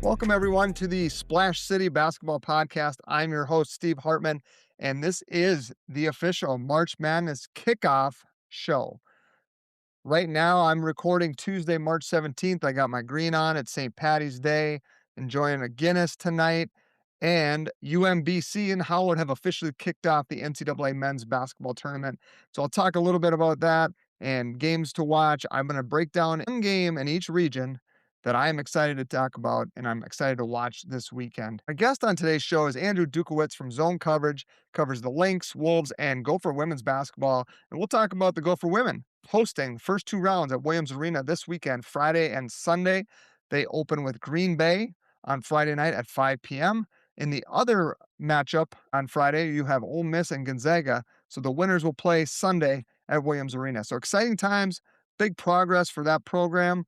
Welcome, everyone, to the Splash City Basketball Podcast. I'm your host, Steve Hartman, and this is the official March Madness kickoff show. Right now, I'm recording Tuesday, March 17th. I got my green on. It's St. Patty's Day, enjoying a Guinness tonight. And UMBC and Howard have officially kicked off the NCAA men's basketball tournament. So I'll talk a little bit about that and games to watch. I'm going to break down one game in each region that I am excited to talk about and I'm excited to watch this weekend. Our guest on today's show is Andrew Dukowitz from Zone Coverage, covers the Lynx, Wolves, and Gopher women's basketball. And we'll talk about the Gopher Women hosting the first two rounds at Williams Arena this weekend, Friday and Sunday. They open with Green Bay on Friday night at 5 p.m. In the other matchup on Friday, you have Ole Miss and Gonzaga. So the winners will play Sunday at Williams Arena. So exciting times, big progress for that program.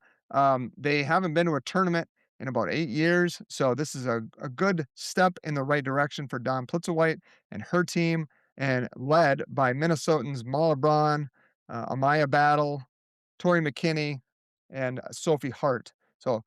They haven't been to a tournament in about 8 years. So this is a good step in the right direction for Don Plitzowite and her team, and led by Minnesotans Mala Braun, Amaya Battle, Tori McKinney, and Sophie Hart. So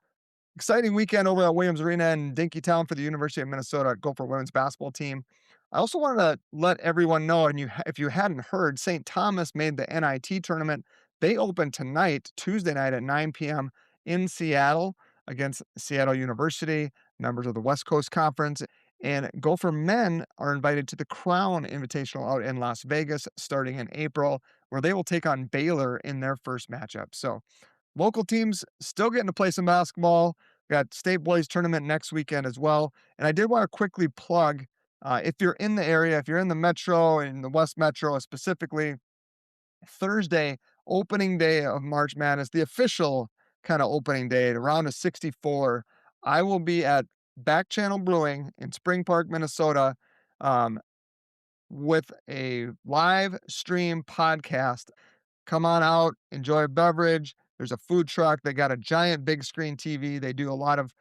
exciting weekend over at Williams Arena in Dinkytown for the University of Minnesota Gopher women's basketball team. I also wanted to let everyone know, and if you hadn't heard, St. Thomas made the NIT tournament. They open tonight, Tuesday night at 9 p.m. in Seattle against Seattle University, members of the West Coast Conference. And Gopher men are invited to the Crown Invitational out in Las Vegas starting in April, where they will take on Baylor in their first matchup. So local teams still getting to play some basketball. We got state boys tournament next weekend as well. And I did want to quickly plug, if you're in the area, if you're in the metro and the West Metro specifically, Thursday, opening day of March Madness, the official kind of opening day, the round of 64, I will be at Back Channel Brewing in Spring Park, Minnesota, um, with a live stream podcast. Come on out, enjoy a beverage. There's a food truck. They got a giant big screen TV. They do a lot of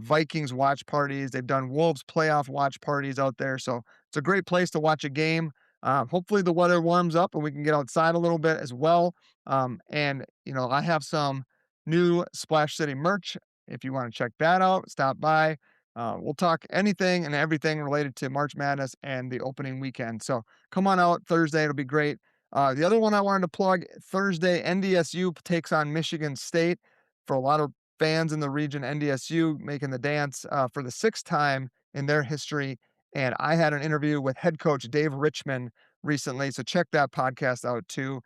Vikings watch parties. They've done Wolves playoff watch parties out there. So it's a great place to watch a game. Hopefully the weather warms up and we can get outside a little bit as well. I have some new Splash City merch. If you want to check that out, stop by. We'll talk anything and everything related to March Madness and the opening weekend. So come on out Thursday. It'll be great. The other one I wanted to plug, Thursday, NDSU takes on Michigan State. For a lot of fans in the region, NDSU making the dance for the sixth time in their history. And I had an interview with head coach Dave Richman recently, so check that podcast out too.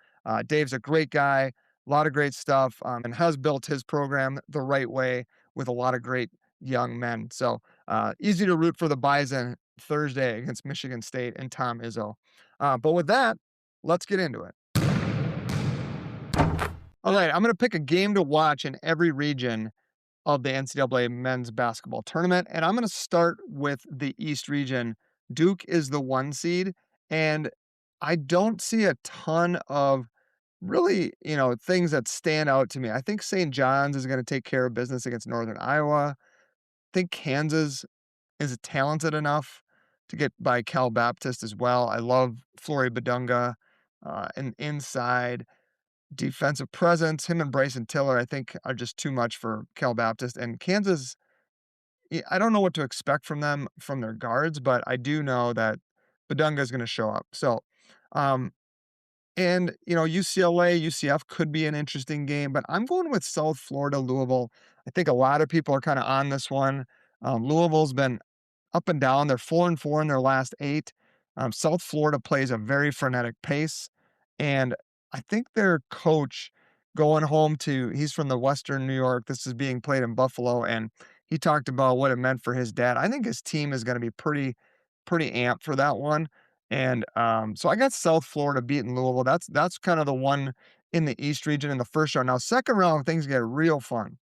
Dave's a great guy, a lot of great stuff, and has built his program the right way with a lot of great young men. So easy to root for the Bison Thursday against Michigan State and Tom Izzo. But with that, let's get into it. All right, I'm going to pick a game to watch in every region of the NCAA men's basketball tournament, and I'm going to start with the East region. Duke is the 1 seed, and I don't see a ton of really, things that stand out to me. I think St. John's is going to take care of business against Northern Iowa. I think Kansas is talented enough to get by Cal Baptist as well. I love Flory Badunga, and inside defensive presence. Him and Bryson Tiller, I think, are just too much for Cal Baptist. And Kansas, I don't know what to expect from them from their guards, but I do know that Badunga is going to show up. So, UCLA, UCF could be an interesting game, but I'm going with South Florida, Louisville. I think a lot of people are kind of on this one. Louisville's been up and down. They're 4-4 in their last 8. South Florida plays a very frenetic pace, and I think their coach going home he's from the Western New York. This is being played in Buffalo, and he talked about what it meant for his dad. I think his team is going to be pretty amped for that one. And so I got South Florida beating Louisville. That's kind of the one in the East region in the first round. Now, second round, things get real fun.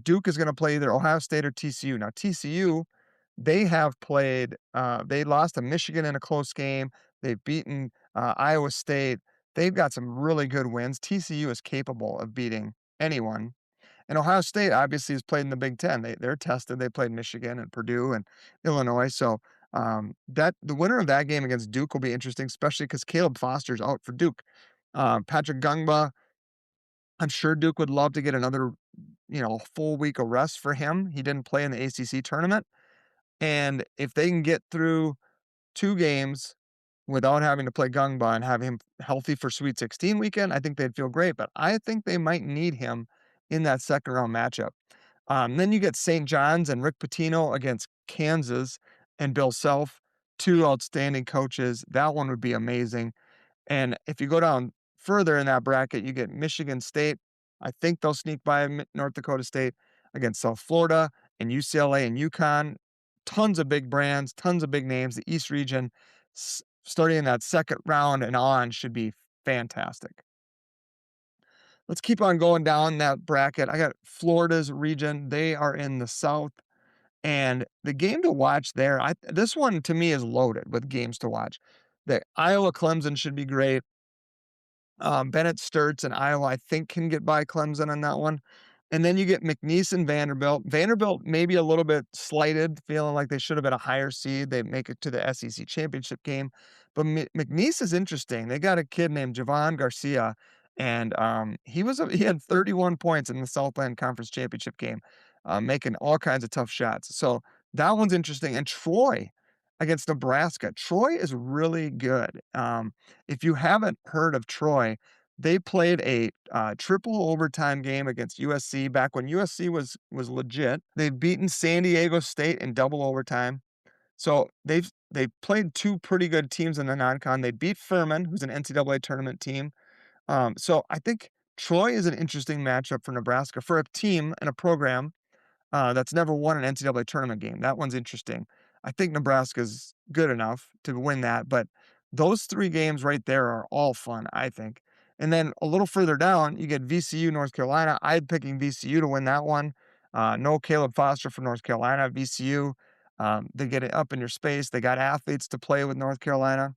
Duke is going to play either Ohio State or TCU. Now, TCU, they have played, they lost to Michigan in a close game. They've beaten Iowa State. They've got some really good wins. TCU is capable of beating anyone. And Ohio State obviously has played in the Big Ten. They're tested. They played Michigan and Purdue and Illinois. So that the winner of that game against Duke will be interesting, especially because Caleb Foster's out for Duke. Patrick Gungba, I'm sure Duke would love to get another a full week of rest for him. He didn't play in the ACC tournament. And if they can get through 2 games without having to play Gangba and have him healthy for Sweet 16 weekend, I think they'd feel great, but I think they might need him in that second round matchup. Then you get St. John's and Rick Pitino against Kansas and Bill Self, 2 outstanding coaches. That one would be amazing. And if you go down further in that bracket, you get Michigan State. I think they'll sneak by North Dakota State against South Florida and UCLA and UConn. Tons of big brands, tons of big names. The East region, starting in that second round and on, should be fantastic. Let's keep on going down that bracket. I got Florida's region. They are in the South. And the game to watch there, this one to me is loaded with games to watch. The Iowa Clemson should be great. Bennett Sturts and Iowa, I think, can get by Clemson on that one. And then you get McNeese and Vanderbilt. Vanderbilt maybe a little bit slighted, feeling like they should have been a higher seed. They make it to the SEC championship game. But McNeese is interesting. They got a kid named Javon Garcia, and he had 31 points in the Southland Conference championship game, making all kinds of tough shots. So that one's interesting. And Troy against Nebraska. Troy is really good. If you haven't heard of Troy, they played a triple overtime game against USC back when USC was legit. They've beaten San Diego State in double overtime. So they've played 2 pretty good teams in the non-con. They beat Furman, who's an NCAA tournament team. So I think Troy is an interesting matchup for Nebraska for a team and a program that's never won an NCAA tournament game. That one's interesting. I think Nebraska's good enough to win that, but those 3 games right there are all fun, I think. And then a little further down, you get VCU, North Carolina. I'm picking VCU to win that one. No Caleb Foster for North Carolina. VCU, they get it up in your space. They got athletes to play with North Carolina.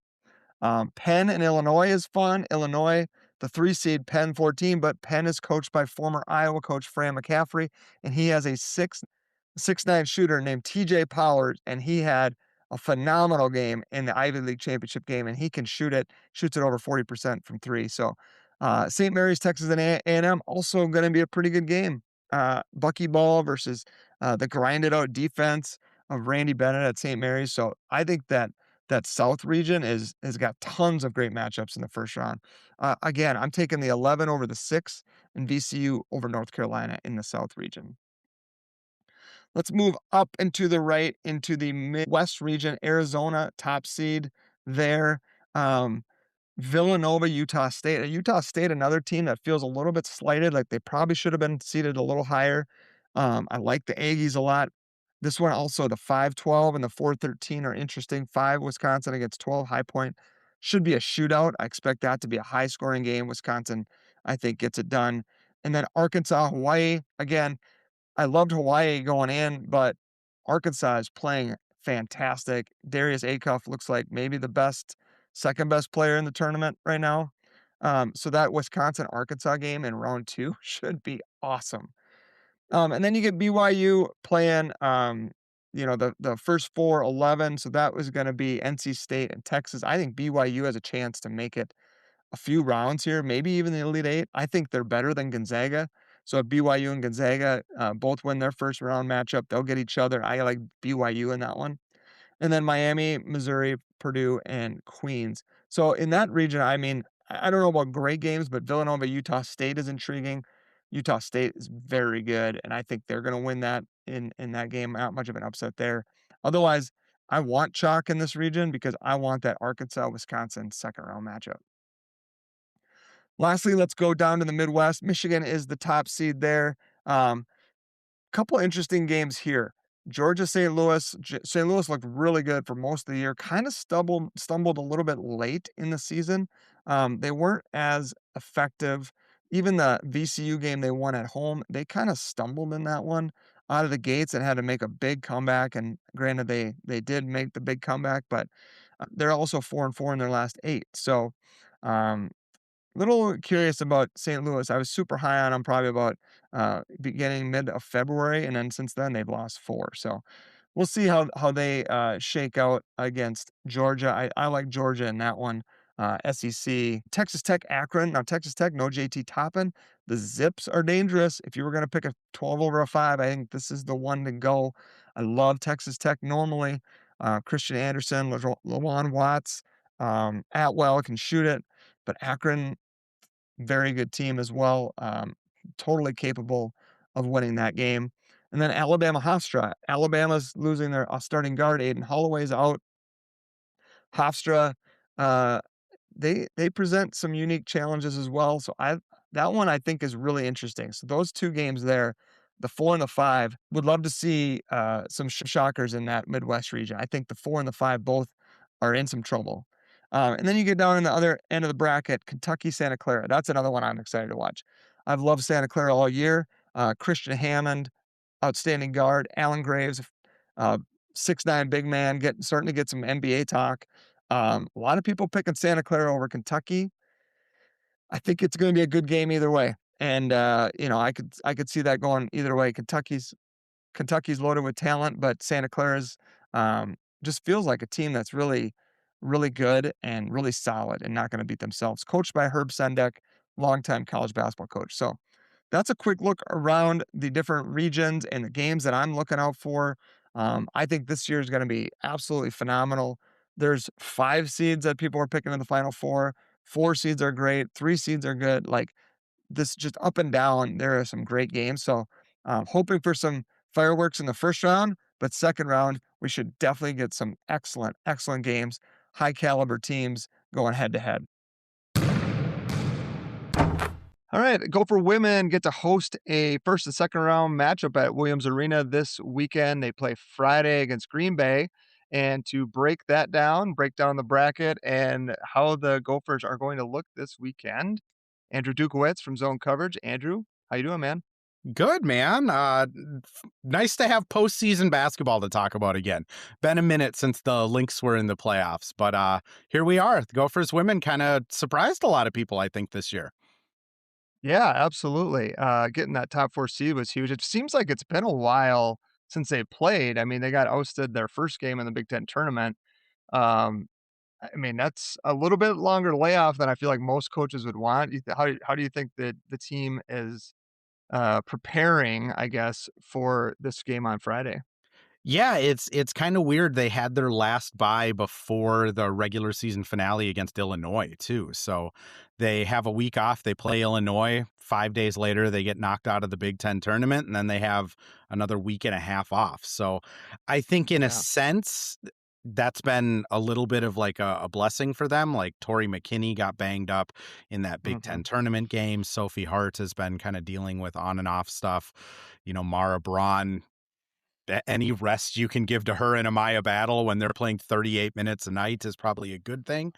Penn and Illinois is fun. Illinois, the 3 seed, Penn 14, but Penn is coached by former Iowa coach Fran McCaffrey, and he has a 6'9" shooter named TJ Powers, and he had a phenomenal game in the Ivy League championship game, and he can shoots it over 40% from 3. So St. Mary's, Texas A&M, also going to be a pretty good game. Buckyball versus the grinded out defense of Randy Bennett at St. Mary's. So I think that South region has got tons of great matchups in the first round. Again, I'm taking the 11 over the 6 and VCU over North Carolina in the South region. Let's move up into the right into the Midwest region. Arizona, top seed there. Villanova, Utah State. Utah State, another team that feels a little bit slighted, like they probably should have been seated a little higher. I like the Aggies a lot. This one also, the 5-12 and the 4-13 are interesting. 5 Wisconsin against 12 High Point. Should be a shootout. I expect that to be a high scoring game. Wisconsin, I think, gets it done. And then Arkansas, Hawaii. Again, I loved Hawaii going in, but Arkansas is playing fantastic. Darius Acuff looks like maybe the second best player in the tournament right now. So that Wisconsin-Arkansas game in round 2 should be awesome. And then you get BYU playing, the first 4-11. So that was going to be NC State and Texas. I think BYU has a chance to make it a few rounds here, maybe even the Elite 8. I think they're better than Gonzaga. So if BYU and Gonzaga both win their first round matchup, they'll get each other. I like BYU in that one. And then Miami, Missouri, Purdue, and Queens. So in that region, I mean, I don't know about great games, but Villanova, Utah State is intriguing. Utah State is very good, and I think they're going to win that in that game. Not much of an upset there. Otherwise, I want chalk in this region because I want that Arkansas-Wisconsin second round matchup. Lastly, let's go down to the Midwest. Michigan is the top seed there. Couple interesting games here. Georgia, St. Louis. St. Louis looked really good for most of the year. Kind of stumbled a little bit late in the season. They weren't as effective. Even the VCU game they won at home, they kind of stumbled in that one out of the gates and had to make a big comeback. And granted, they did make the big comeback, but they're also 4-4 in their last 8. So little curious about St. Louis. I was super high on them probably about beginning mid of February, and then since then they've lost 4. So we'll see how they shake out against Georgia. I like Georgia in that one. SEC. Texas Tech, Akron. Now, Texas Tech, no JT Toppin. The Zips are dangerous. If you were going to pick a 12 over a 5, I think this is the one to go. I love Texas Tech normally. Christian Anderson, Lawan Watts, Atwell can shoot it, but Akron, very good team as well. Totally capable of winning that game. And then Alabama Hofstra. Alabama's losing their starting guard. Aiden Holloway's out. Hofstra, uh, they present some unique challenges as well. So that one I think is really interesting. So those two games there, the 4 and the 5, would love to see some shockers in that Midwest region. I think the 4 and the 5 both are in some trouble. And then you get down in the other end of the bracket, Kentucky, Santa Clara. That's another one I'm excited to watch. I've loved Santa Clara all year. Christian Hammond, outstanding guard. Alan Graves, uh, 6'9" big man, starting to get some NBA talk. A lot of people picking Santa Clara over Kentucky. I think it's going to be a good game either way, and I could see that going either way. Kentucky's loaded with talent, but Santa Clara's just feels like a team that's really, really good and really solid, and not going to beat themselves. Coached by Herb Sendek, longtime college basketball coach. So that's a quick look around the different regions and the games that I'm looking out for. I think this year is going to be absolutely phenomenal. There's 5 seeds that people are picking in the Final Four. 4 seeds are great. 3 seeds are good. Like this, just up and down. There are some great games. So, hoping for some fireworks in the first round, but second round we should definitely get some excellent, excellent games. High caliber teams going head to head. All right, Gopher Women get to host a first and second round matchup at Williams Arena this weekend. They play Friday against Green Bay. And to break down the bracket and how the Gophers are going to look this weekend, Andrew Dukowitz from Zone Coverage. Andrew, how you doing, man? Good, man. Nice to have postseason basketball to talk about again. Been a minute since the Lynx were in the playoffs, but here we are. The Gophers women kind of surprised a lot of people, I think, this year. Yeah, absolutely. Getting that top 4 seed was huge. It seems like it's been a while since they played. I mean, they got ousted their first game in the Big Ten tournament. Um, I mean, that's a little bit longer layoff than I feel like most coaches would want. How do you think that the team is preparing, I guess, for this game on Friday? Yeah, it's kind of weird. They had their last bye before the regular season finale against Illinois, too. So they have a week off. They play Illinois. 5 days later, they get knocked out of the Big Ten tournament, and then they have another week and a half off. So I think, in a Yeah. sense, that's been a little bit of like a blessing for them. Like Tori McKinney got banged up in that Big Hmm. Ten tournament game. Sophie Hart has been kind of dealing with on and off stuff. Mara Braun, any rest you can give to her in a Maya battle when they're playing 38 minutes a night is probably a good thing.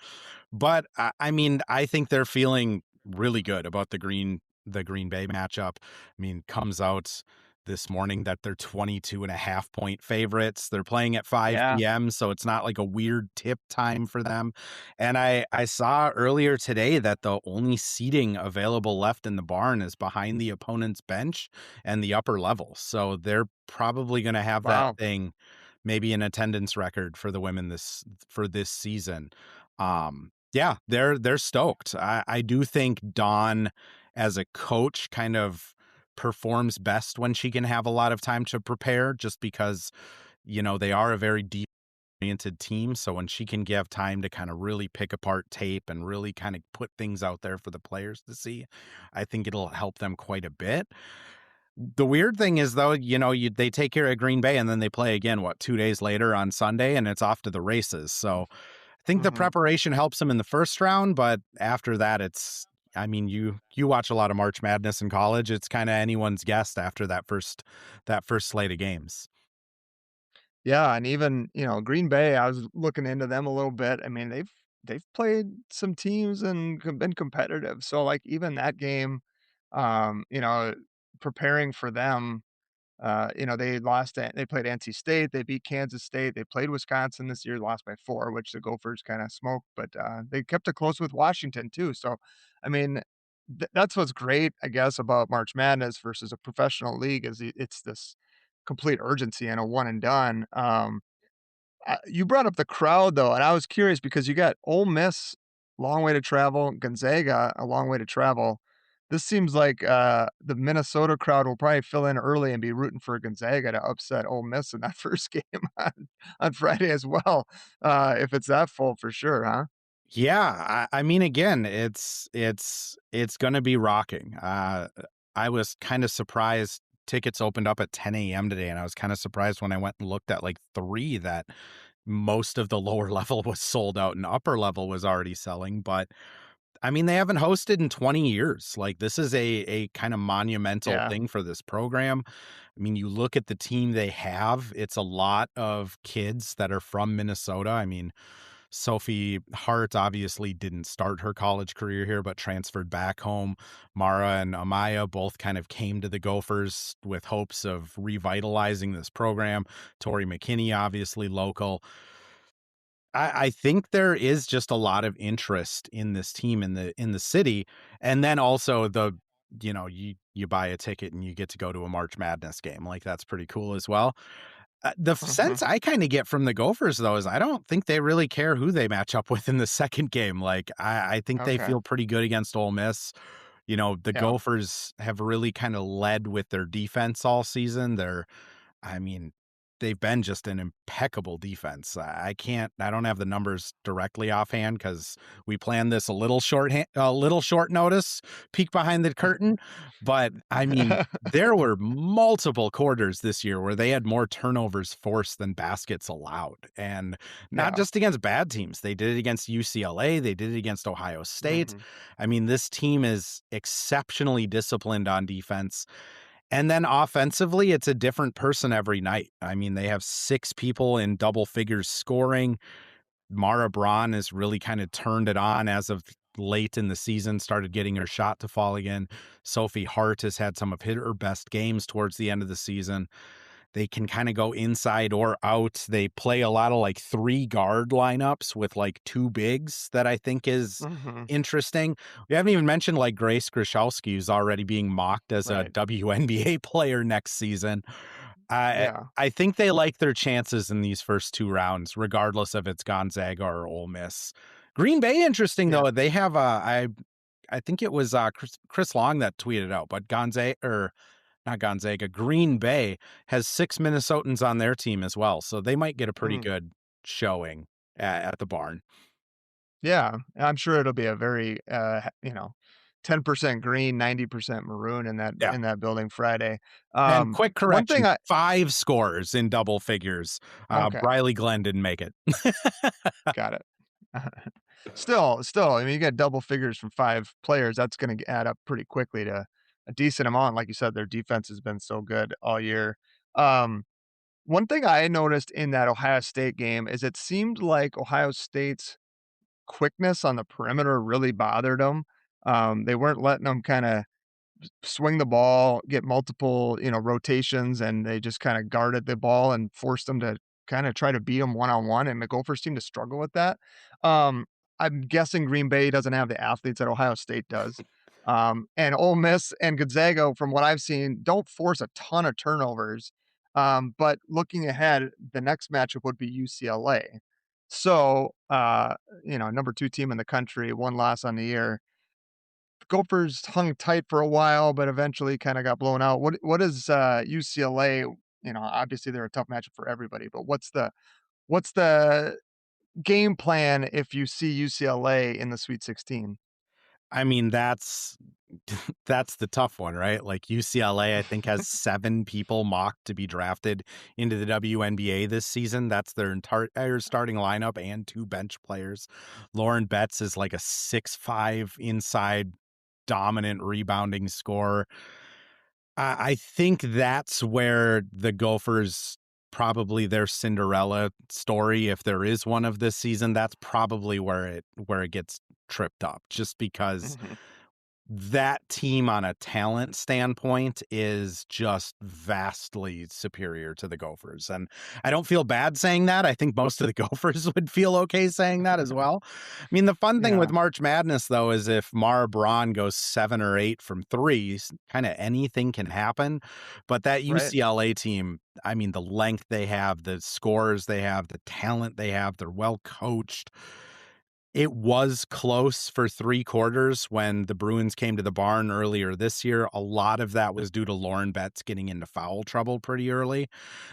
But I mean, I think they're feeling really good about the Green Bay matchup. I mean, comes out this morning that they're 22.5 point favorites. They're playing at 5 Yeah. p.m., so it's not like a weird tip time for them. And I saw earlier today that the only seating available left in the barn is behind the opponent's bench and the upper level. So they're probably going to have that Wow. thing, maybe an attendance record for the women for this season. Yeah, they're stoked. I do think Dawn as a coach kind of performs best when she can have a lot of time to prepare, just because they are a very deep oriented team. So when she can give time to kind of really pick apart tape and really kind of put things out there for the players to see, I think it'll help them quite a bit. The weird thing is, though, they take care of Green Bay and then they play again, 2 days later on Sunday, and it's off to the races. So I think the Hmm. preparation helps them in the first round, but after that, I mean, you watch a lot of March Madness in college. It's kind of anyone's guess after that first slate of games. Yeah, and even, Green Bay, I was looking into them a little bit. I mean, they've played some teams and been competitive. So like even that game, um, you know, preparing for them, they played NC State, they beat Kansas State, they played Wisconsin this year, lost by 4, which the Gophers kind of smoked, but they kept it close with Washington too. So I mean, that's what's great, I guess, about March Madness versus a professional league is it's this complete urgency and a one and done. You brought up the crowd though, and I was curious because you got Ole Miss. long way to travel. Gonzaga, a long way to travel. This seems like, the Minnesota crowd will probably fill in early and be rooting for Gonzaga to upset Ole Miss in that first game on Friday as well, if it's that full for sure, huh? Yeah, I mean, again, it's gonna be rocking. I was kind of surprised tickets opened up at 10 a.m. today, and I was kind of surprised when I went and looked at like 3 that most of the lower level was sold out and upper level was already selling. But I mean, they haven't hosted in 20 years. Like this is a kind of monumental Yeah. thing for this program. I mean, you look at the team they have, it's a lot of kids that are from Minnesota. I mean, Sophie Hart obviously didn't start her college career here, but transferred back home. Mara and Amaya both kind of came to the Gophers with hopes of revitalizing this program. Tori McKinney, obviously local. I think there is just a lot of interest in this team in the city. And then also you buy a ticket and you get to go to a March Madness game. Like that's pretty cool as well. Mhm. Sense I kinda get from the Gophers, though, is I don't think they really care who they match up with in the second game. Like, I think they Okay. feel pretty good against Ole Miss. You know, the Yeah. Gophers have really kinda led with their defense all season. I mean, they've been just an impeccable defense. I don't have the numbers directly offhand because we planned this a little short notice, peek behind the curtain. But I mean, there were multiple quarters this year where they had more turnovers forced than baskets allowed. And not Yeah. just against bad teams. They did it against UCLA, they did it against Ohio State. Mhm. I mean, this team is exceptionally disciplined on defense. And then offensively, it's a different person every night. I mean, they have 6 people in double figures scoring. Mara Braun has really kind of turned it on as of late in the season, started getting her shot to fall again. Sophie Hart has had some of her best games towards the end of the season. They can kind of go inside or out. They play a lot of like 3 guard lineups with like 2 bigs that I think is Mhm. interesting. We haven't even mentioned like Grace Grishowski, who's already being mocked as a Right. WNBA player next season. I Yeah. I think they like their chances in these first 2 rounds, regardless if it's Gonzaga or Ole Miss. Green Bay, interesting Yeah. though. They have I think it was Chris Long that tweeted out, but Gonzaga or not Gonzaga, Green Bay has 6 Minnesotans on their team as well, so they might get a pretty Mm. good showing at the barn. Yeah. I'm sure it'll be a very, 10% green, 90% maroon Yeah, in that building Friday. and quick One thing correction, I 5 scores in double figures. Okay, Briley Glenn didn't make it. got it. Still, I mean, you get double figures from 5 players, that's gonna add up pretty quickly to a decent amount. Like you said, their defense has been so good all year. Um, One thing I noticed in that Ohio State game is it seemed like Ohio State's quickness on the perimeter really bothered them. They weren't letting them kinda swing the ball, get multiple, rotations, and they just kinda guarded the ball and forced them to kinda try to beat them one-on-one, and the Gophers seem to struggle with that. Um, I'm guessing Green Bay doesn't have the athletes that Ohio State does. And Ole Miss and Gonzaga, from what I've seen, don't force a ton of turnovers. But looking ahead, the next matchup would be UCLA. So, number 2 team in the country, 1 loss on the year. Gophers hung tight for a while, but eventually kinda got blown out. What is, UCLA, obviously they're a tough matchup for everybody, but what's the game plan if you see UCLA in the Sweet 16? I mean, that's the tough one, right? Like UCLA, I think has 7 people mocked to be drafted into the WNBA this season. That's their entire starting lineup and 2 bench players. Lauren Betts is like a 6'5" inside dominant rebounding scorer. I think that's where the Gophers probably their Cinderella story, if there is one of this season, that's probably where it gets tripped up, just because Mhm. that team on a talent standpoint is just vastly superior to the Gophers. And I don't feel bad saying that. I think most of the Gophers would feel okay saying that as well. I mean, the fun thing with Yeah, March Madness, though, is if Mara Braun goes 7 or 8 from threes, kind of anything can happen. But that right. UCLA team, I mean, the length they have, the scores they have, the talent they have, they're well coached. It was close for 3 quarters when the Bruins came to the barn earlier this year. A lot of that was due to Lauren Betts getting into foul trouble pretty early.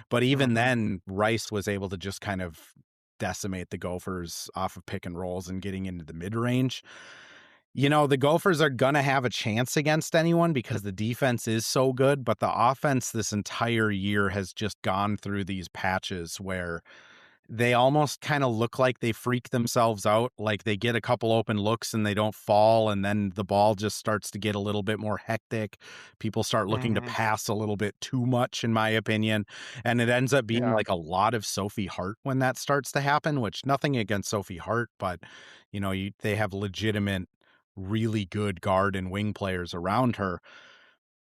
But even Mhm. then, Rice was able to just kind of decimate the Gophers off of pick and rolls and getting into the mid-range. The Gophers are gonna have a chance against anyone because the defense is so good, but the offense this entire year has just gone through these patches where they almost kinda look like they freak themselves out, like they get a couple open looks and they don't fall, and then the ball just starts to get a little bit more hectic. People start looking to Mhm. pass a little bit too much, in my opinion, and it ends up being Yeah. like a lot of Sophie Hart when that starts to happen, which nothing against Sophie Hart, but, they have legitimate, really good guard and wing players around her.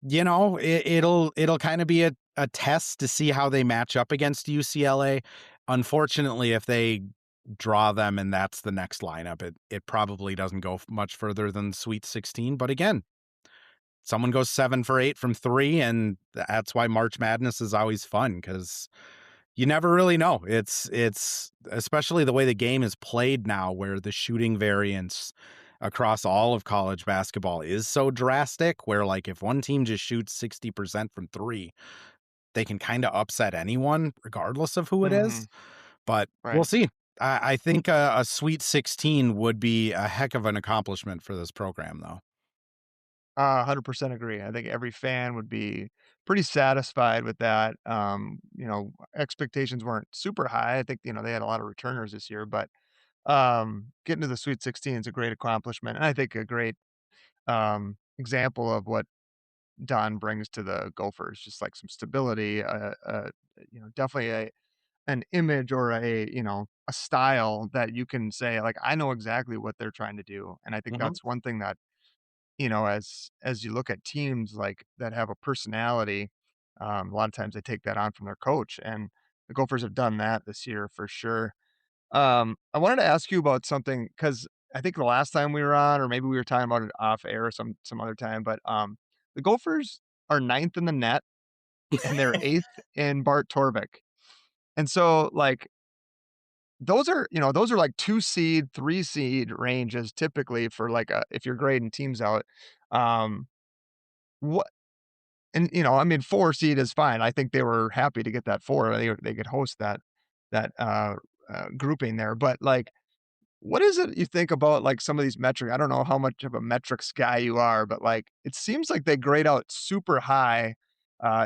It'll kind of be a test to see how they match up against UCLA. Unfortunately, if they draw them and that's the next lineup, it probably doesn't go much further than Sweet 16. But again, someone goes 7 for 8 from 3, and that's why March Madness is always fun because you never really know. It's especially the way the game is played now, where the shooting variance across all of college basketball is so drastic, where, like, if one team just shoots 60% from 3, they can kinda upset anyone regardless of who it is, Mhm. but we'll Right. see. I think a Sweet 16 would be a heck of an accomplishment for this program, though. 100% agree. I think every fan would be pretty satisfied with that. Expectations weren't super high. I think, they had a lot of returners this year, but getting to the Sweet 16 is a great accomplishment. And I think a great example of what Don brings to the Gophers, just like some stability, definitely an image or a style that you can say, like, I know exactly what they're trying to do. And I think Mhm. that's one thing that as you look at teams like that have a personality, a lot of times they take that on from their coach, and the Gophers have done that this year for sure. I wanted to ask you about something because I think the last time we were on, or maybe we were talking about it off air some other time, but the Gophers are ninth in the net and they're eighth in Bart Torvik, and so like those are like 2 seed, 3 seed ranges typically for like a if you're grading teams out. Um, what And, I mean, 4 seed is fine. I think they were happy to get that 4. They could host that grouping there, but, like, what is it you think about, like, some of these metric I don't know how much of a metrics guy you are, but, like, it seems like they grade out super high,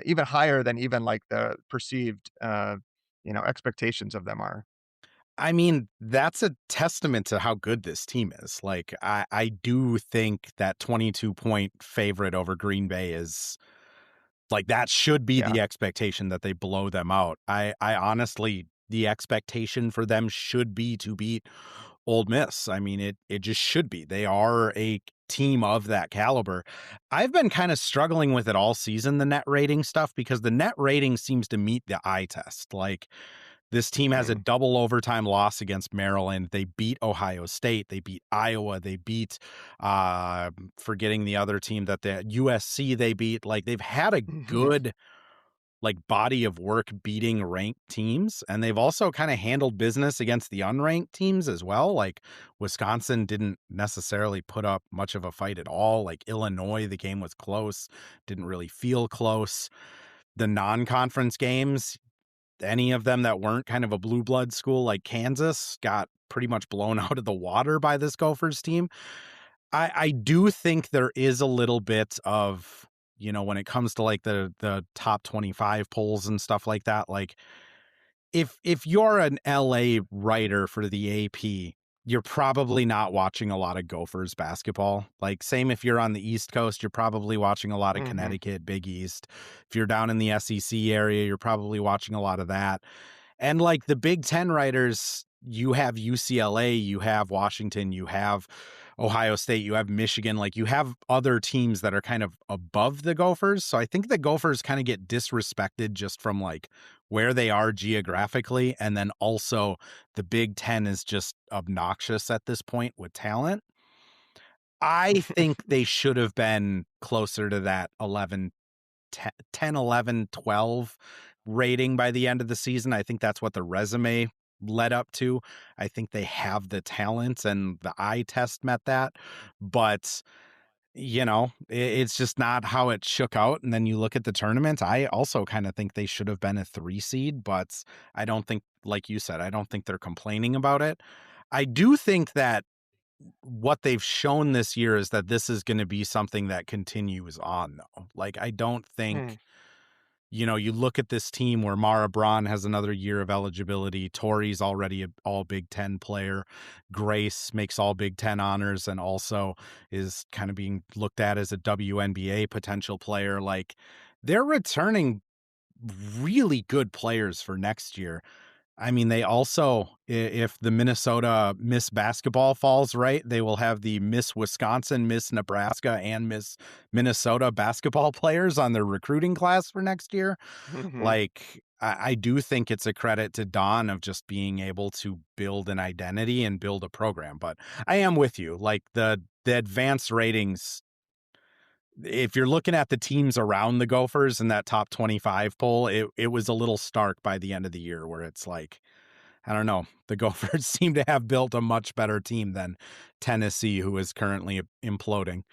even higher than even, like, the perceived, expectations of them are. I mean, that's a testament to how good this team is. Like, I do think that 22-point favorite over Green Bay is like, that should be Yeah. the expectation that they blow them out. I honestly the expectation for them should be to beat Old Miss. I mean, it just should be. They are a team of that caliber. I've been kind of struggling with it all season, the net rating stuff, because the net rating seems to meet the eye test. Like, this team has a Mm. double overtime loss against Maryland. They beat Ohio State. They beat Iowa. They beat, forgetting the other team that the USC they beat. Like, they've had a Mhm. good, like, body of work beating ranked teams, and they've also kind of handled business against the unranked teams as well. Like, Wisconsin didn't necessarily put up much of a fight at all. Like, Illinois, the game was close, didn't really feel close. The non-conference games, any of them that weren't kind of a blue blood school like Kansas, got pretty much blown out of the water by this Gophers team. I do think there is a little bit of, when it comes to like the top 25 polls and stuff like that, like, if you're an LA writer for the AP, you're probably not watching a lot of Gophers basketball. Like, same if you're on the East Coast, you're probably watching a lot of Mhm. Connecticut, Big East. If you're down in the SEC area, you're probably watching a lot of that. And like the Big Ten writers, you have UCLA, you have Washington, you have Ohio State, you have Michigan, like you have other teams that are kind of above the Gophers. So I think the Gophers kind of get disrespected just from like where they are geographically. And then also the Big Ten is just obnoxious at this point with talent. I think they should have been closer to that 10, 11, 12 rating by the end of the season. I think that's what the resume led up to. I think they have the talent and the eye test met that, but it's just not how it shook out. And then you look at the tournament. I also kind of think they should have been a 3 seed, but I don't think, like you said, I don't think they're complaining about it. I do think that what they've shown this year is that this is going to be something that continues on, though. Like, I don't Hmm. think, you look at this team where Mara Braun has another year of eligibility. Tori's already an all Big Ten player. Grace makes all Big Ten honors and also is kind of being looked at as a WNBA potential player. Like, they're returning really good players for next year. I mean, they also, if the Minnesota Miss Basketball falls right, they will have the Miss Wisconsin, Miss Nebraska, and Miss Minnesota basketball players on their recruiting class for next year. Hmm. Like, I do think it's a credit to Don of just being able to build an identity and build a program. But I am with you. Like, the advanced ratings, if you're looking at the teams around the Gophers in that top 25 poll, it was a little stark by the end of the year where it's like, I don't know. The Gophers seem to have built a much better team than Tennessee, who is currently imploding.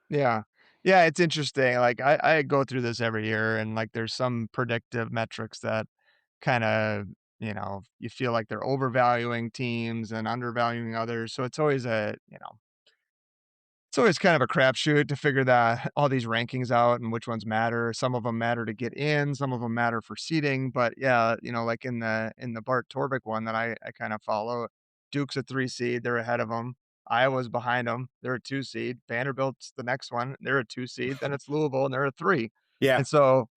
Yeah. Yeah, it's interesting. Like I go through this every year and like there's some predictive metrics that kind of, you feel like they're overvaluing teams and undervaluing others. So it's always kind of a crapshoot to figure that all these rankings out and which ones matter. Some of them matter to get in, some of them matter for seeding. But yeah, like in the Bart Torvik one that I kind of follow, Duke's a 3 seed, they're ahead of them. Iowa's behind them, they're a 2 seed. Vanderbilt's the next one, they're a 2 seed. Then it's Louisville and they're a three. Yeah, And so,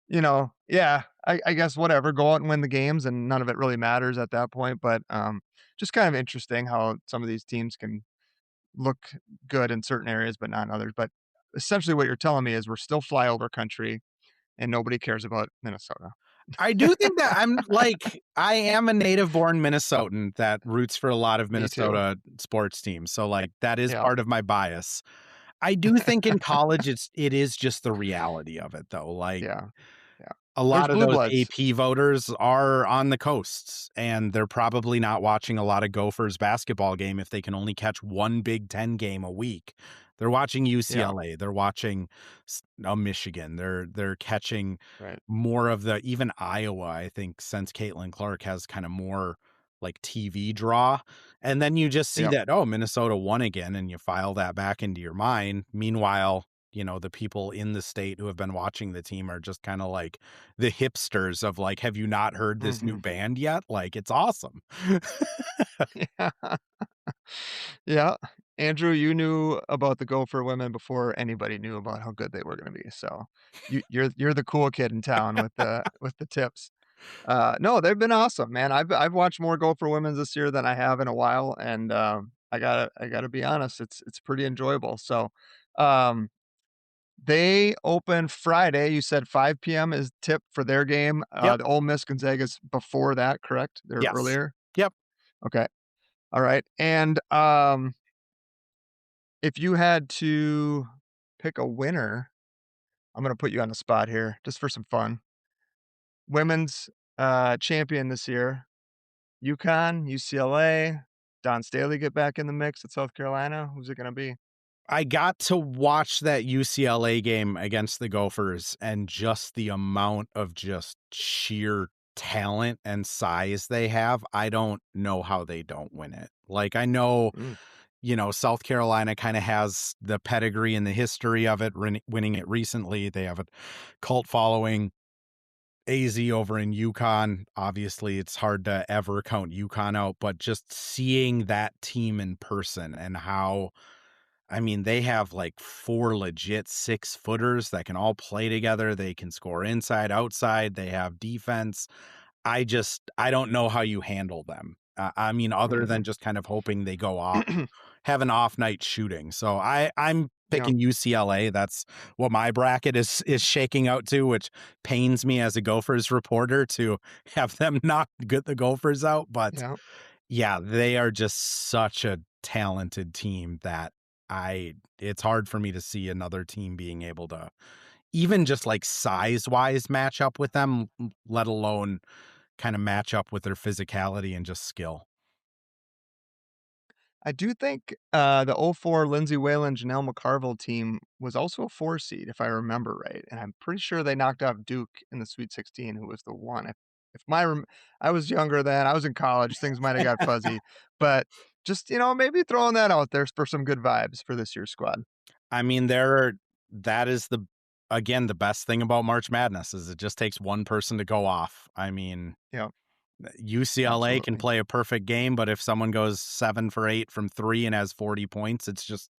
yeah, I guess whatever, go out and win the games, and none of it really matters at that point. But just kind of interesting how some of these teams can look good in certain areas, but not in others. But essentially, what you're telling me is we're still flyover country, and nobody cares about Minnesota. I do think that I am a native born Minnesotan that roots for a lot of Me too. Minnesota sports teams. So, like, that is Yeah. part of my bias. I do think in college it is just the reality of it, though. Like, Yeah. Yeah. a There's lot of blue those bloods. AP voters are on the coasts, and they're probably not watching a lot of Gophers basketball game if they can only catch one Big Ten game a week. They're watching Yeah. UCLA, they're watching Michigan, they're catching Right. more of the even Iowa, I think, since Caitlin Clark has kind of more like TV draw. And then you just see Yep. that, oh, Minnesota won again, and you file that back into your mind. Meanwhile, the people in the state who have been watching the team are just kind of like the hipsters of like, have you not heard this new Mhm. band yet? Like, it's awesome. Yeah. Yeah. Andrew, you knew about the Gopher Women before anybody knew about how good they were going to be. So you're the cool kid in town with the tips. No, they've been awesome, man. I've watched more Gopher Women's this year than I have in a while, and I gotta be honest, it's pretty enjoyable. So, um, they open Friday. You said 5 p.m. is tip for their game. Yep. The Ole Miss Gonzaga's before that, correct? They're Yes. earlier. Yep. Okay, all right. And if you had to pick a winner, I'm gonna put you on the spot here just for some fun. Women's champion this year. UConn, UCLA, Don Staley get back in the mix at South Carolina? Who's it gonna be? I got to watch that UCLA game against the Gophers, and just the amount of just sheer talent and size they have. I don't know how they don't win it. Like, I know, Mm, South Carolina kind of has the pedigree and the history of it, winning it recently. They have a cult following. AZ over in Yukon. Obviously, it's hard to ever count Yukon out, but just seeing that team in person and how, I mean, they have like 4 legit 6-footers that can all play together. They can score inside, outside. They have defense. I don't know how you handle them. I mean, other than mhm. just kind of hoping they go off, have an off night shooting. So I'm Yeah, picking UCLA. That's what my bracket is shaking out to, which pains me as a Gophers reporter to have them not get the Gophers out. But yeah, yeah, they are just such a talented team that it's hard for me to see another team being able to even just like size wise match up with them, let alone kind of match up with their physicality and just skill. I do think, the '04 Lindsay Whalen, Janelle McCarville team was also a 4 seed, if I remember right, and I'm pretty sure they knocked off Duke in the Sweet 16, who was the 1. If my rem I was younger then, I was in college, things might have got fuzzy, but just, maybe throwing that out there for some good vibes for this year's squad. I mean, that is again, the best thing about March Madness is it just takes one person to go off. I mean, Yeah, UCLA can absolutely. play a perfect game, but if someone goes 7 for 8 from 3 and has 40 points, it's just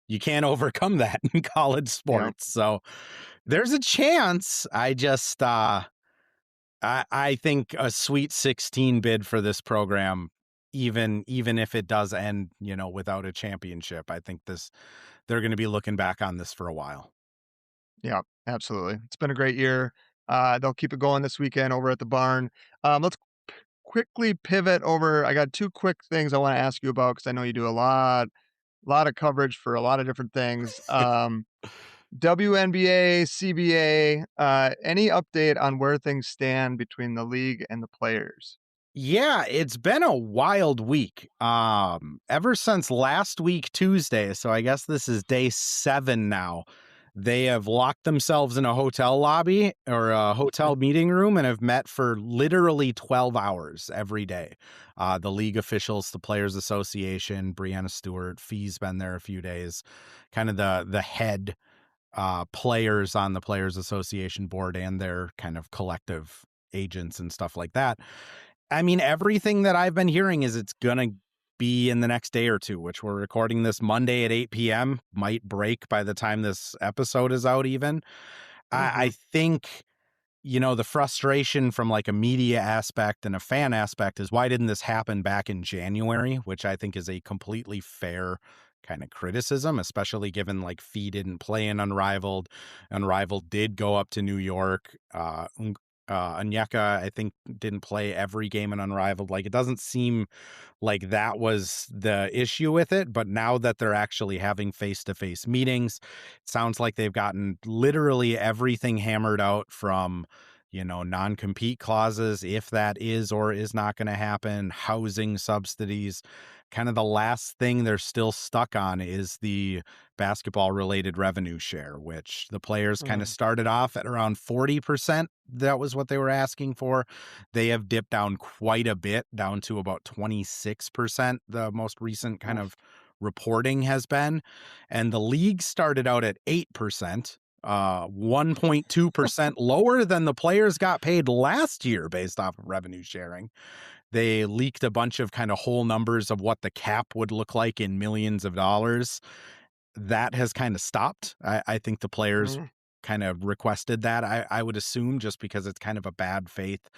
you can't overcome that in college Yeah, sports. So there's a chance. I think a Sweet 16 bid for this program, even if it does end, without a championship, I think they're going to be looking back on this for a while. yeah, absolutely. It's been a great year. They'll keep it going this weekend over at the barn. Let's quickly pivot over. I got 2 quick things I wanna ask you about because I know you do a lot of coverage for a lot of different things. WNBA, CBA, any update on where things stand between the league and the players? Yeah, it's been a wild week. Ever since last week Tuesday, so I guess this is day 7 now. They have locked themselves in a hotel lobby or a hotel meeting room and have met for literally 12 hours every day. The league officials, the Players Association, Brianna Stewart, Fee's been there a few days, kind of the head players on the Players Association board and their kind of collective agents and stuff like that. I mean, everything that I've been hearing is it's going to be in the next day or two, which we're recording this Monday at 8 p.m. Might break by the time this episode is out, even. I Mhm, think, the frustration from like a media aspect and a fan aspect is why didn't this happen back in January, which I think is a completely fair kind of criticism, especially given like Fee didn't play in Unrivaled. Unrivaled did go up to New York. Onyeka, I think, didn't play every game in Unrivaled. Like, it doesn't seem like that was the issue with it, but now that they're actually having face-to-face meetings, it sounds like they've gotten literally everything hammered out from, non-compete clauses, if that is or is not going to happen, housing subsidies. Kind of the last thing they're still stuck on is the basketball related revenue share, which the players kind of mm, started off at around 40%. That was what they were asking for. They have dipped down quite a bit, down to about 26%. The most recent kind oof, of reporting has been. And the league started out at 8%. 1.2% lower than the players got paid last year based off of revenue sharing. They leaked a bunch of kind of whole numbers of what the cap would look like in millions of dollars. That has kind of stopped. I think the players mm, kind of requested that. I would assume just because it's kind of a bad faith,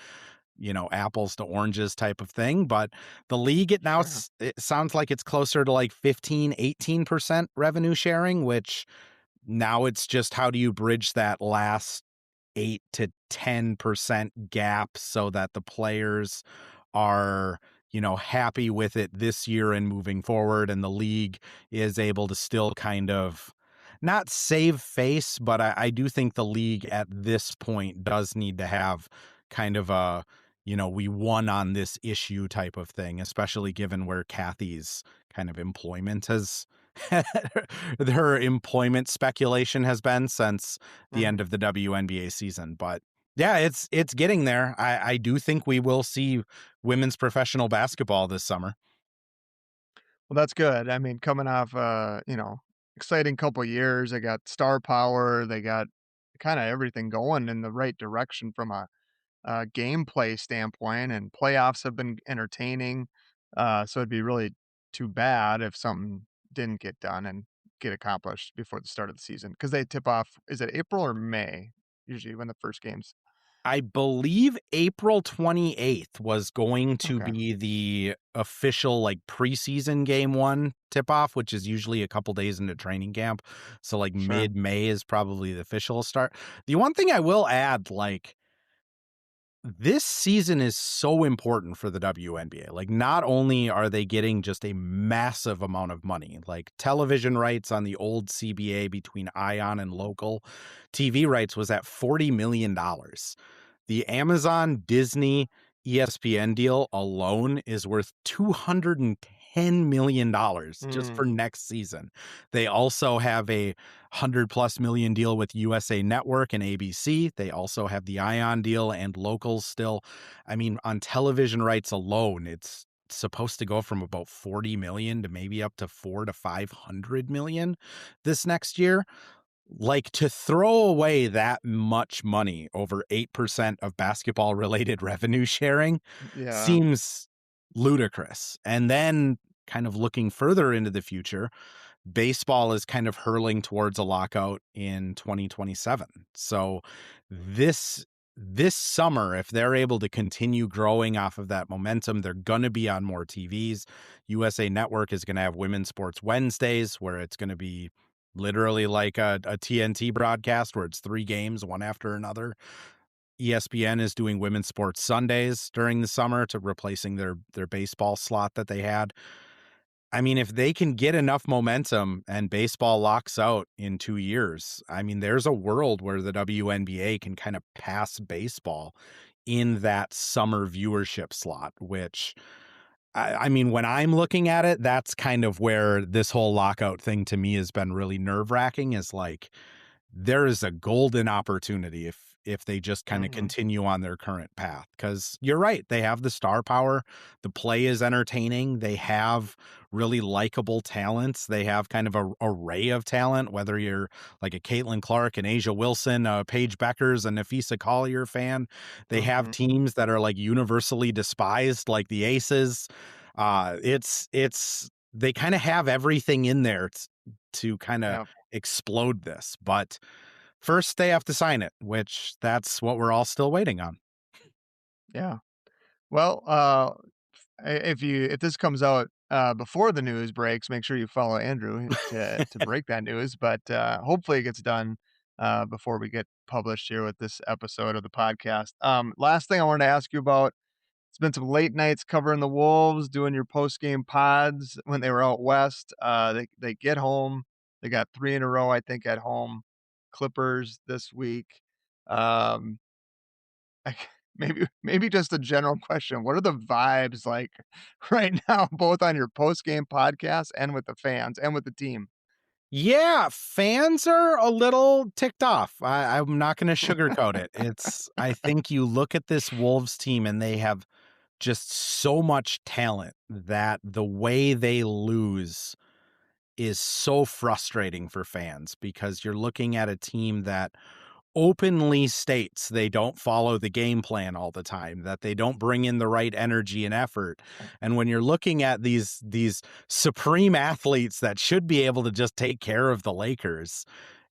apples to oranges type of thing. But the league, sure, it sounds like it's closer to like 15, 18% revenue sharing, which now it's just how do you bridge that last 8 to 10% gap so that the players are, happy with it this year and moving forward. And the league is able to still kind of not save face, but I do think the league at this point does need to have kind of a, we won on this issue type of thing, especially given where Kathy's kind of employment has her employment speculation has been since the end mhm. of the WNBA season. But yeah, it's getting there. I do think we will see women's professional basketball this summer. Well, that's good. I mean, coming off, exciting couple years, they got star power, they got kinda everything going in the right direction from a gameplay standpoint, and playoffs have been entertaining. So it'd be really too bad if something didn't get done and get accomplished before the start of the season because they tip off, is it April or May? Usually when the first games. I believe April 28th was going to Okay, be the official like preseason game 1 tip off, which is usually a couple days into training camp. So like sure. mid-May is probably the official start. The one thing I will add, like this season is so important for the WNBA. Like, not only are they getting just a massive amount of money, like television rights on the old CBA between Ion and local TV rights was at $40 million. The Amazon, Disney, ESPN deal alone is worth $210 million just Mm, for next season. They also have a 100+ million deal with USA Network and ABC. They also have the Ion deal and locals still. I mean, on television rights alone, it's supposed to go from about 40 million to maybe up to 4 to 500 million this next year. Like, to throw away that much money over 8% of basketball related revenue sharing yeah. seems ludicrous. And then, kind of looking further into the future, baseball is kind of hurling towards a lockout in 2027. So this summer, if they're able to continue growing off of that momentum, they're going to be on more TVs. USA Network is going to have Women's Sports Wednesdays, where it's going to be literally like a TNT broadcast where it's 3 games, one after another. ESPN is doing Women's Sports Sundays during the summer to replacing their baseball slot that they had. I mean, if they can get enough momentum and baseball locks out in 2 years, I mean, there's a world where the WNBA can kind of pass baseball in that summer viewership slot, which I mean, when I'm looking at it, that's kind of where this whole lockout thing to me has been really nerve-wracking, is like, there is a golden opportunity if they just kind of Hmm. continue on their current path. Because you're right, they have the star power, the play is entertaining, they have really likable talents, they have kind of a array of talent, whether you're like a Caitlin Clark and Asia Wilson, Paige Beckers, and Nafisa Collier fan. They have Hmm. teams that are like universally despised, like the Aces. It's they kind of have everything in there to kind of Yeah. explode this. But first they have to sign it, which that's what we're all still waiting on. Yeah. Well, if this comes out before the news breaks, make sure you follow Andrew to break that news. But hopefully, it gets done before we get published here with this episode of the podcast. Last thing I wanted to ask you about. It's been some late nights covering the Wolves, doing your post game pods when they were out west. They get home. They got 3 in a row, I think, at home. Clippers this week. Um, I c maybe just a general question. What are the vibes like right now, both on your post-game podcast and with the fans and with the team? Yeah, fans are a little ticked off. I'm not going to sugarcoat it. I think you look at this Wolves team and they have just so much talent that the way they lose is so frustrating for fans, because you're looking at a team that openly states they don't follow the game plan all the time, that they don't bring in the right energy and effort. And when you're looking at these supreme athletes that should be able to just take care of the Lakers,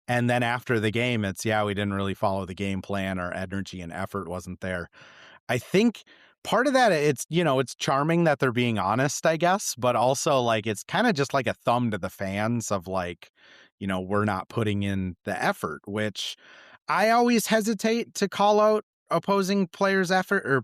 and then after the game, it's, yeah, we didn't really follow the game plan, our energy and effort wasn't there. I think part of that, it's charming that they're being honest, I guess, but also like it's kind of just like a thumb to the fans of like, we're not putting in the effort, which I always hesitate to call out opposing players' effort, or,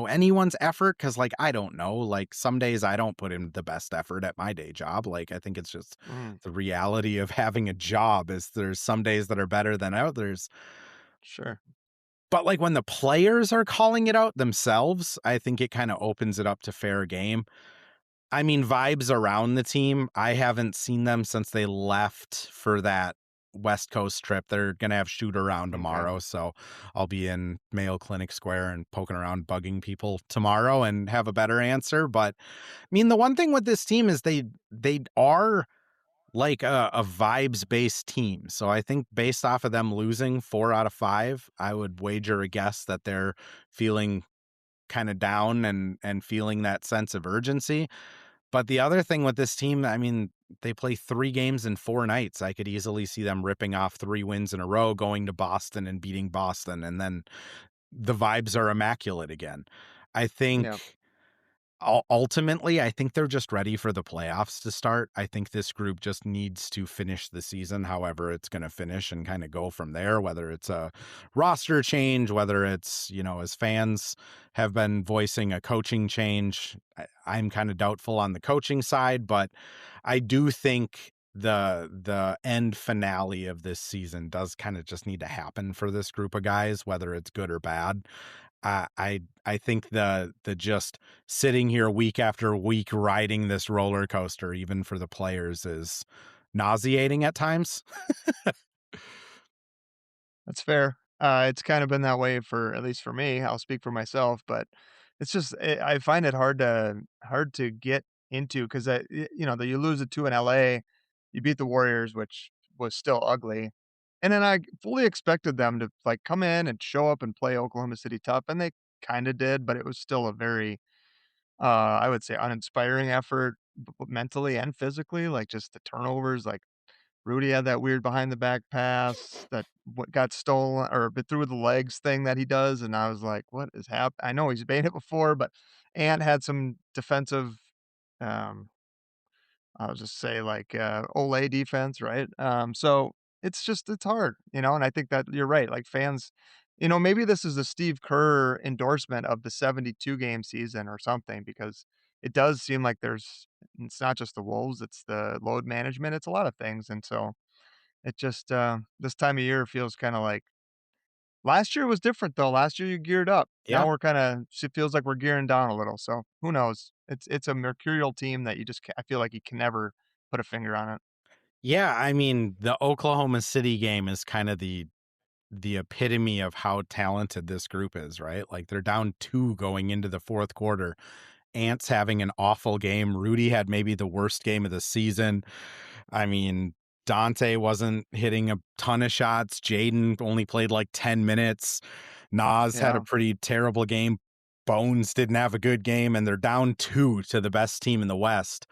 anyone's effort, because like, I don't know, like some days I don't put in the best effort at my day job. Like, I think it's just Mm, the reality of having a job is there's some days that are better than others. sure. But, like, when the players are calling it out themselves, I think it kinda opens it up to fair game. I mean, vibes around the team, I haven't seen them since they left for that West Coast trip. They're gonna have shoot around Okay. tomorrow, so I'll be in Mayo Clinic Square and poking around, bugging people tomorrow and have a better answer. But, I mean, the one thing with this team is they are like a vibes-based team. So I think based off of them losing 4 out of 5, I would wager a guess that they're feeling kinda down and feeling that sense of urgency. But the other thing with this team, I mean, they play 3 games in 4 nights. I could easily see them ripping off 3 wins in a row, going to Boston and beating Boston, and then the vibes are immaculate again. I Yeah. think ultimately, I think they're just ready for the playoffs to start. I think this group just needs to finish the season however it's going to finish and kind of go from there, whether it's a roster change, whether it's, as fans have been voicing a coaching change. I'm kind of doubtful on the coaching side, but I do think the end finale of this season does kind of just need to happen for this group of guys, whether it's good or bad. I think the just sitting here week after week riding this roller coaster, even for the players, is nauseating at times. That's fair. It's kind of been that way for at least for me. I'll speak for myself, but it's just I find it hard to get into because you lose it 2 in LA, you beat the Warriors, which was still ugly, and then I fully expected them to like come in and show up and play Oklahoma City tough, and they kind of did, but it was still a very I would say uninspiring effort mentally and physically. Like just the turnovers, like Rudy had that weird behind the back pass that what got stolen or but through the legs thing that he does, and I was like, "What is I know he's made it before, but Ant had some defensive, um, I'll just say like, Olay defense, right? So it's hard, and I think that you're right, like fans, maybe this is a Steve Kerr endorsement of the 72 game season or something because it does seem like it's not just the Wolves, it's the load management, it's a lot of things, and so it just, this time of year feels kinda like last year was different though, last year you geared up. Yeah. Now it feels like we're gearing down a little, so who knows? It's a mercurial team that you just I feel like you can never put a finger on it. Yeah, I mean, the Oklahoma City game is kind of the epitome of how talented this group is, right? Like they're down 2 going into the fourth quarter. Ant's having an awful game. Rudy had maybe the worst game of the season. I mean, Dante wasn't hitting a ton of shots. Jaden only played like 10 minutes. Nas had a Yeah, pretty terrible game. Bones didn't have a good game, and they're down 2 to the best team in the West.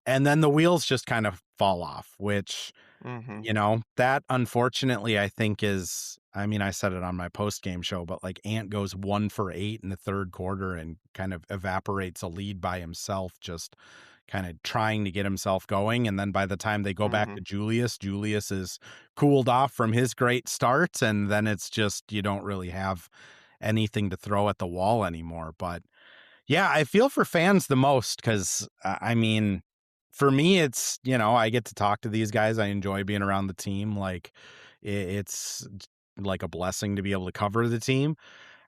And then the wheels just kind of fall off, which, mhm, that unfortunately I think is, I mean, I said it on my post game show, but like Ant goes 1 for 8 in the third quarter and kind of evaporates a lead by himself, just kind of trying to get himself going. And then by the time they go back mhm, to Julius, Julius is cooled off from his great start. And then it's just, you don't really have anything to throw at the wall anymore. But yeah, I feel for fans the most because, I mean, for me, it's, I get to talk to these guys. I enjoy being around the team. Like, it's like a blessing to be able to cover the team.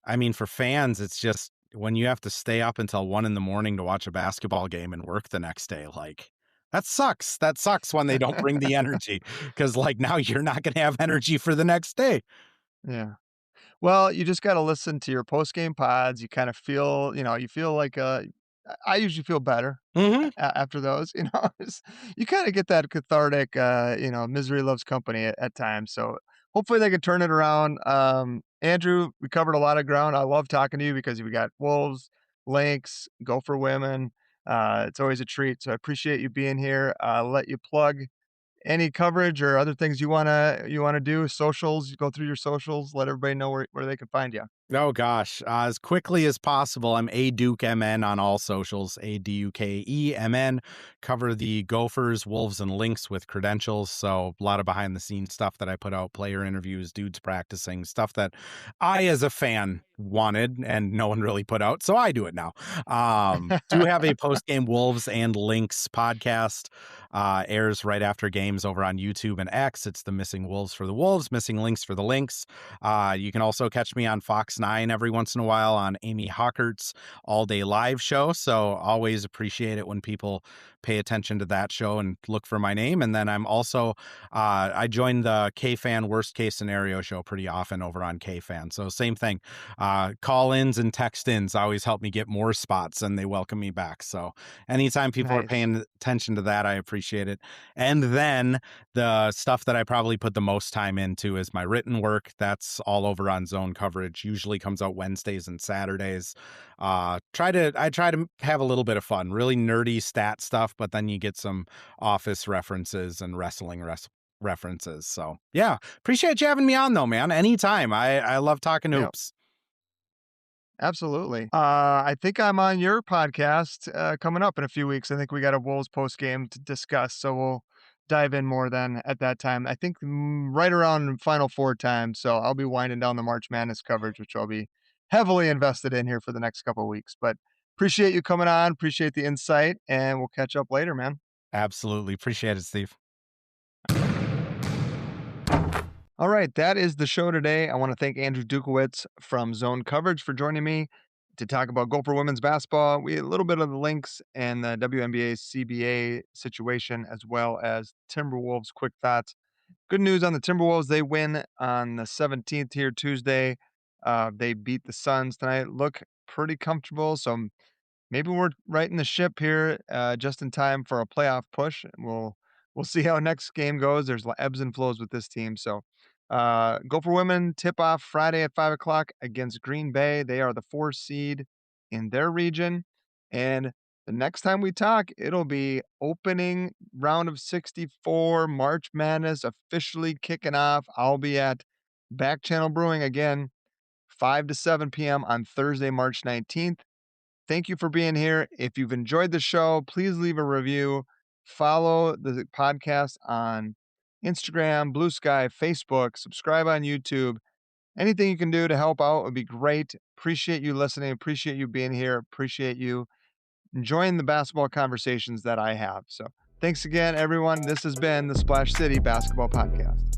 I mean, for fans, it's just when you have to stay up until 1 in the morning to watch a basketball game and work the next day, like, that sucks. That sucks when they don't bring the energy because, like, now you're not going to have energy for the next day. yeah. Well, you just gotta listen to your post-game pods, you kinda feel you feel like, I usually feel better Hmm. after those, it's you kinda get that cathartic, misery loves company at times, so hopefully they can turn it around. Andrew, we covered a lot of ground. I love talking to you because we got Wolves, Lynx, Gopher Women, it's always a treat, so I appreciate you being here. I'll let you plug any coverage or other things you wanna do, socials, you go through your socials, let everybody know where they can find you. Oh gosh, as quickly as possible, I'm a Duke MN on all socials, ADUKEMN. Cover the Gophers, Wolves, and Lynx with credentials. So a lot of behind the scenes stuff that I put out, player interviews, dudes practicing, stuff that I as a fan wanted and no one really put out. So I do it now. Do have a post game Wolves and Lynx podcast. Airs right after games over on YouTube and X. It's the Missing Wolves for the Wolves, Missing Lynx for the Lynx. You can also catch me on Fox 9 every once in a while on Amy Hockert's All Day Live show. So always appreciate it when people pay attention to that show and look for my name. And then I'm also, I join the K-Fan Worst Case Scenario show pretty often over on K-Fan. So same thing. Call-ins and text-ins always help me get more spots and they welcome me back. So anytime people are Nice. paying attention to that, I appreciate it. And then the stuff that I probably put the most time into is my written work. That's all over on Zone Coverage. Usually comes out Wednesdays and Saturdays. I try to have a little bit of fun, really nerdy stat stuff, but then you get some office references and wrestling references. So yeah, appreciate you having me on though, man. Anytime. I love talking Yeah, hoops. absolutely. I think I'm on your podcast, coming up in a few weeks. I think we got a Wolves post game to discuss, so we'll dive in more then at that time. I think, right around Final Four time, so I'll be winding down the March Madness coverage, which I'll be heavily invested in here for the next couple of weeks, but appreciate you coming on, appreciate the insight, and we'll catch up later, man. Absolutely. Appreciate it, Steve. All right, that is the show today. I want to thank Andrew Dukowitz from Zone Coverage for joining me to talk about Gopher women's basketball. We had a little bit of the links and the WNBA CBA situation, as well as Timberwolves quick thoughts. Good news on the Timberwolves. They win on the 17th here Tuesday. They beat the Suns tonight. Look pretty comfortable. So maybe we're right in the ship here, just in time for a playoff push. We'll see how next game goes. There's ebbs and flows with this team. So, Gopher women tip off Friday at 5 o'clock against Green Bay. They are the 4 seed in their region, and the next time we talk, it'll be opening round of 64, March Madness officially kicking off. I'll be at Back Channel Brewing again, 5 to 7 p.m. on Thursday, March 19th. Thank you for being here. If you've enjoyed the show, please leave a review. Follow the podcast on Instagram, Blue Sky, Facebook, subscribe on YouTube. Anything you can do to help out would be great. Appreciate you listening. Appreciate you being here. Appreciate you enjoying the basketball conversations that I have. So thanks again, everyone. This has been the Splash City Basketball Podcast.